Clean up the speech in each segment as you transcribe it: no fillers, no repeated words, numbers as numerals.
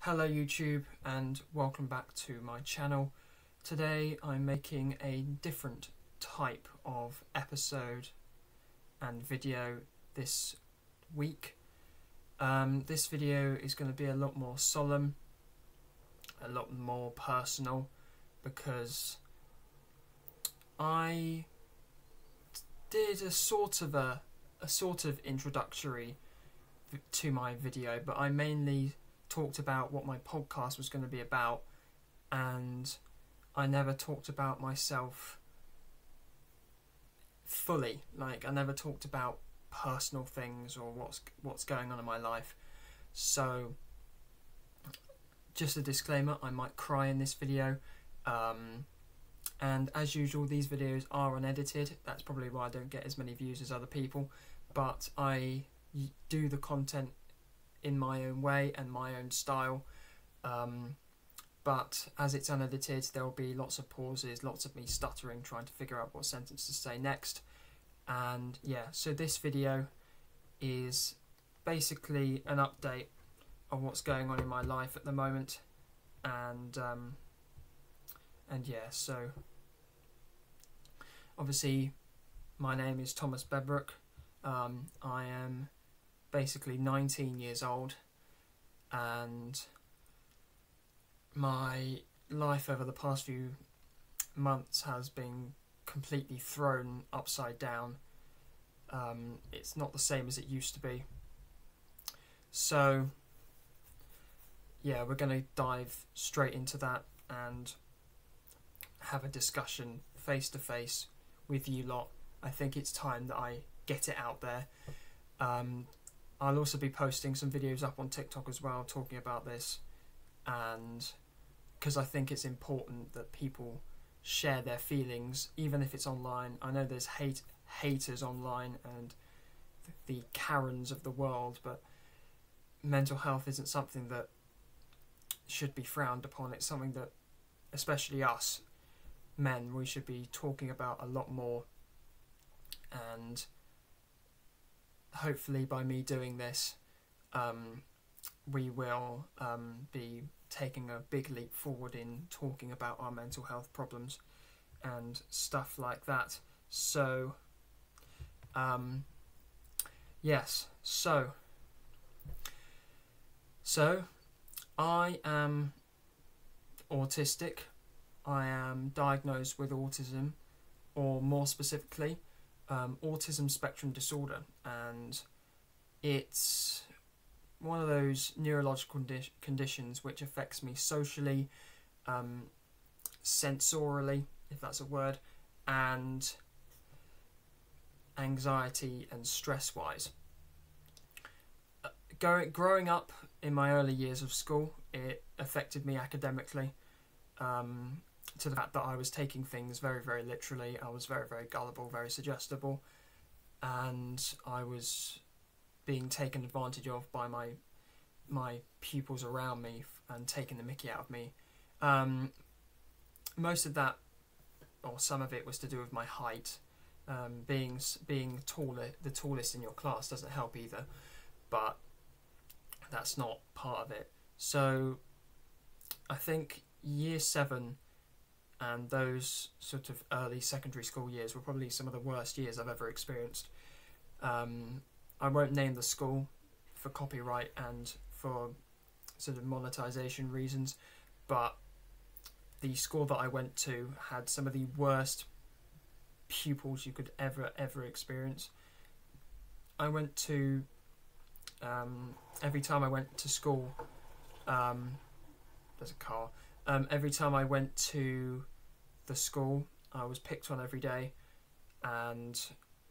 Hello YouTube and welcome back to my channel. Today I'm making a different type of episode and video this week. This video is going to be a lot more solemn, a lot more personal, because I did a sort of introductory to my video, but I mainly talked about what my podcast was going to be about, and I never talked about myself fully. Like, I never talked about personal things or what's going on in my life. So just a disclaimer, I might cry in this video, and as usual these videos are unedited. That's probably why I don't get as many views as other people, but I do the content in my own way and my own style, but as it's unedited there will be lots of pauses, lots of me stuttering trying to figure out what sentence to say next. And yeah, so this video is basically an update on what's going on in my life at the moment, and yeah, so obviously my name is Thomas Bedbrook. I am basically 19 years old, and my life over the past few months has been completely thrown upside down. It's not the same as it used to be. So yeah, we're going to dive straight into that and have a discussion face to face with you lot. I think it's time that I get it out there. I'll also be posting some videos up on TikTok as well talking about this, and because I think it's important that people share their feelings, even if it's online. I know there's haters online and the Karens of the world, but mental health isn't something that should be frowned upon. It's something that, especially us men, we should be talking about a lot more. And hopefully by me doing this, we will be taking a big leap forward in talking about our mental health problems and stuff like that. So yes, so I am autistic. I am diagnosed with autism, or more specifically autism spectrum disorder, and it's one of those neurological conditions which affects me socially, sensorially, if that's a word, and anxiety and stress wise. Growing up in my early years of school, it affected me academically, to the fact that I was taking things very, very literally. I was very, very gullible, very suggestible, and I was being taken advantage of by my pupils around me and taking the mickey out of me. Most of that, or some of it, was to do with my height. Being the tallest in your class doesn't help either, but that's not part of it. So I think year 7 and those sort of early secondary school years were probably some of the worst years I've ever experienced. I won't name the school for copyright and for sort of monetization reasons, but the school that I went to had some of the worst pupils you could ever experience. I went to every time I went to school, there's a car. Every time I went to the school, I was picked on every day, and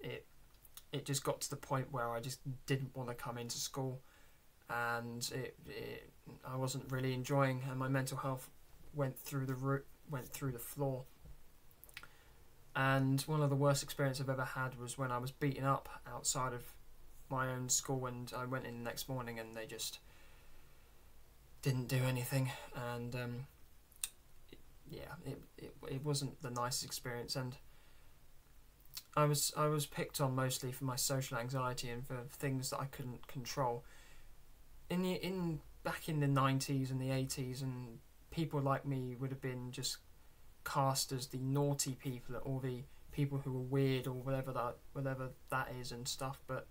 it just got to the point where I just didn't want to come into school, and I wasn't really enjoying, and my mental health went through the floor. And one of the worst experiences I've ever had was when I was beaten up outside of my own school, and I went in the next morning and they just didn't do anything, and yeah, it wasn't the nicest experience. And I was picked on mostly for my social anxiety and for things that I couldn't control. In back in the 90s and the 80s, and people like me would have been just cast as the naughty people or the people who were weird or whatever that is and stuff. But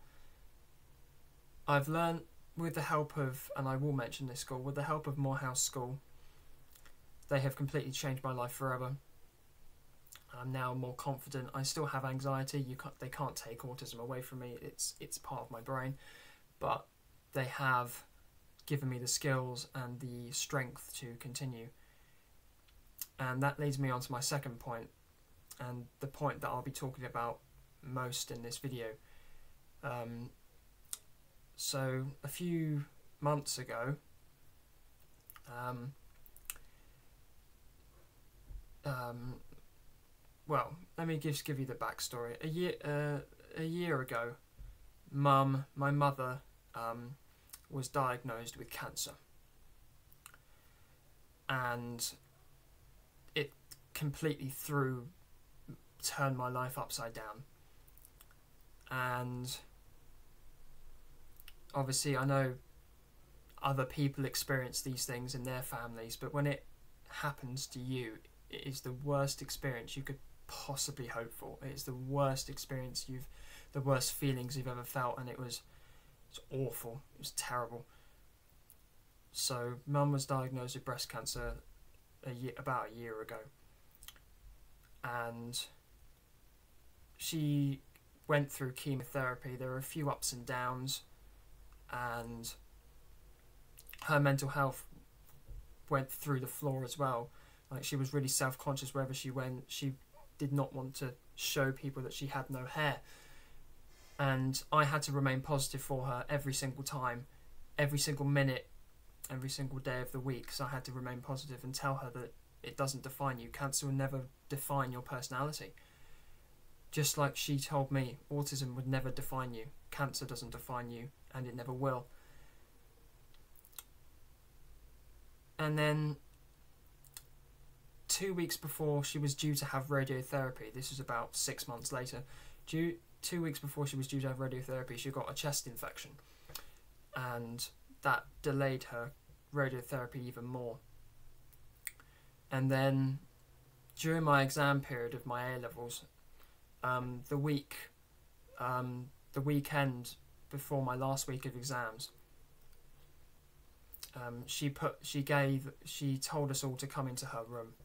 I've learned with the help of, and I will mention this school, with the help of Morehouse School, they have completely changed my life forever. I'm now more confident. I still have anxiety. They can't take autism away from me. It's part of my brain, but they have given me the skills and the strength to continue. And that leads me on to my second point, and the point that I'll be talking about most in this video. So a few months ago, well, let me just give you the backstory. A year ago, my mother, was diagnosed with cancer, and it completely turned my life upside down. And obviously I know other people experience these things in their families, but when it happens to you, it is the worst experience you could possibly hope for. It is the worst experience the worst feelings you've ever felt, and it's awful. It was terrible. So Mum was diagnosed with breast cancer about a year ago, and she went through chemotherapy. There were a few ups and downs, and her mental health went through the floor as well. Like, she was really self-conscious wherever she went. She did not want to show people that she had no hair. And I had to remain positive for her every single time, every single minute, every single day of the week. So I had to remain positive and tell her that it doesn't define you. Cancer will never define your personality. Just like she told me, autism would never define you. Cancer doesn't define you, and it never will. And then 2 weeks before she was due to have radiotherapy, this was about 6 months later, 2 weeks before she was due to have radiotherapy, she got a chest infection, and that delayed her radiotherapy even more. And then during my exam period of my A-levels, the weekend before my last week of exams, she told us all to come into her room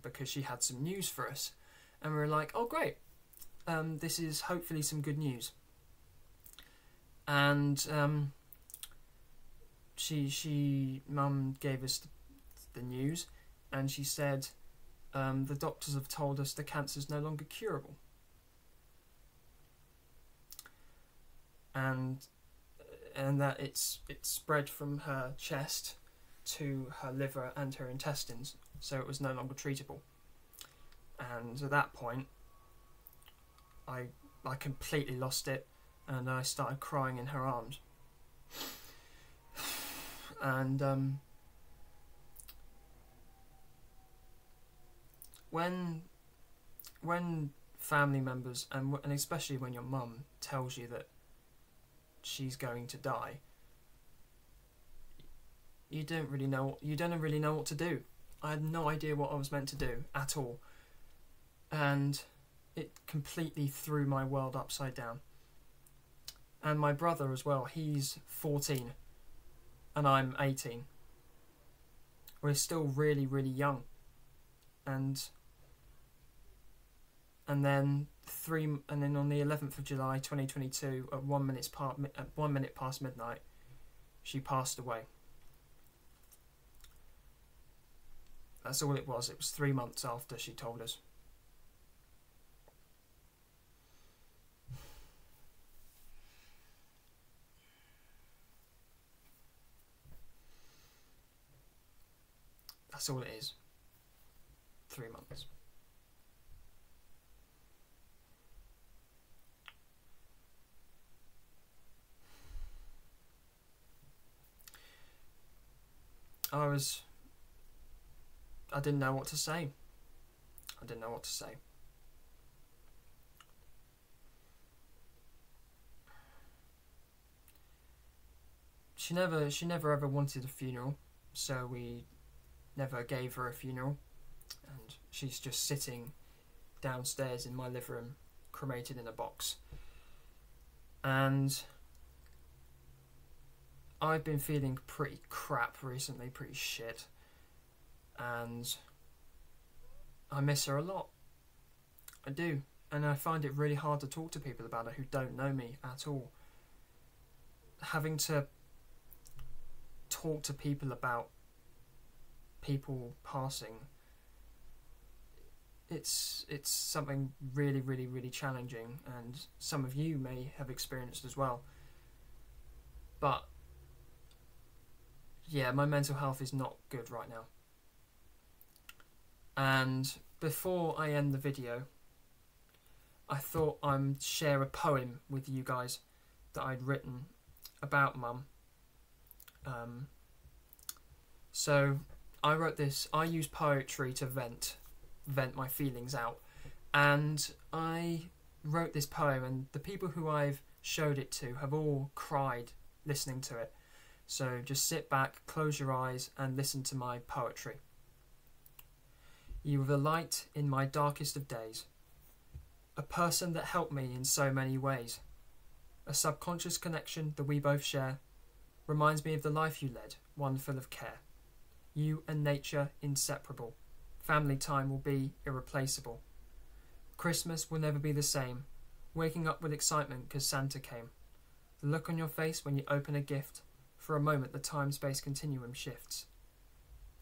because she had some news for us, and we were like, oh great, this is hopefully some good news. And Mum gave us the news, and she said, the doctors have told us the cancer's no longer curable. And that it's spread from her chest to her liver and her intestines, so it was no longer treatable. And at that point, I completely lost it, and I started crying in her arms. And when family members, and especially when your mum tells you that she's going to die, you don't really know what to do. I had no idea what I was meant to do at all, and it completely threw my world upside down. And my brother as well, he's 14 and I'm 18. We're still really, really young. And then on the 11th of July 2022, at 1 minute past midnight, she passed away. That's all it was. It was 3 months after she told us. That's all it is. 3 months. I didn't know what to say. she never ever wanted a funeral, so we never gave her a funeral, and she's just sitting downstairs in my living room, cremated in a box. And I've been feeling pretty crap recently, pretty shit, and I miss her a lot. I do, and I find it really hard to talk to people about her who don't know me at all. Having to talk to people about people passing, it's something really, really, really challenging, and some of you may have experienced as well. But yeah, my mental health is not good right now. And before I end the video, I thought I'd share a poem with you guys that I'd written about Mum. So I wrote this. I use poetry to vent my feelings out, and I wrote this poem, and the people who I've showed it to have all cried listening to it. So just sit back, close your eyes, and listen to my poetry. You were the light in my darkest of days, a person that helped me in so many ways. A subconscious connection that we both share reminds me of the life you led, one full of care. You and nature inseparable. Family time will be irreplaceable. Christmas will never be the same. Waking up with excitement because Santa came. The look on your face when you open a gift. For a moment the time-space continuum shifts.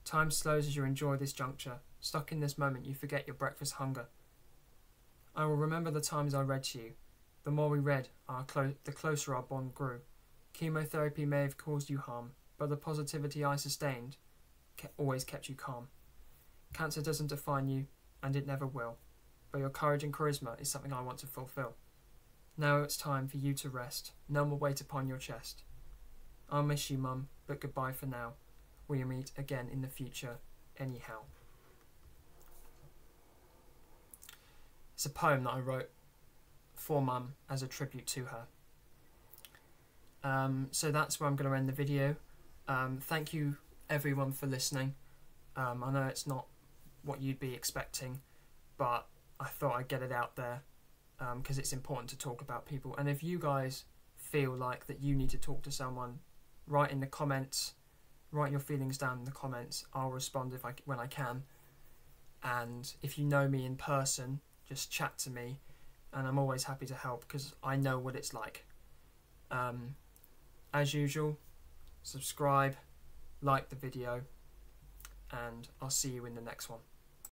Time slows as you enjoy this juncture. Stuck in this moment you forget your breakfast hunger. I will remember the times I read to you. The more we read, the closer our bond grew. Chemotherapy may have caused you harm, but the positivity I sustained always kept you calm. Cancer doesn't define you, and it never will, but your courage and charisma is something I want to fulfill. Now it's time for you to rest, none will wait upon your chest. I'll miss you, Mum, but goodbye for now. We'll meet again in the future, anyhow. It's a poem that I wrote for Mum as a tribute to her. So that's where I'm going to end the video. Thank you everyone for listening. I know it's not what you'd be expecting, but I thought I'd get it out there because it's important to talk about people. And if you guys feel like that you need to talk to someone, write in the comments, write your feelings down in the comments. I'll respond when I can. And if you know me in person, just chat to me, and I'm always happy to help because I know what it's like. As usual, subscribe, like the video, and I'll see you in the next one.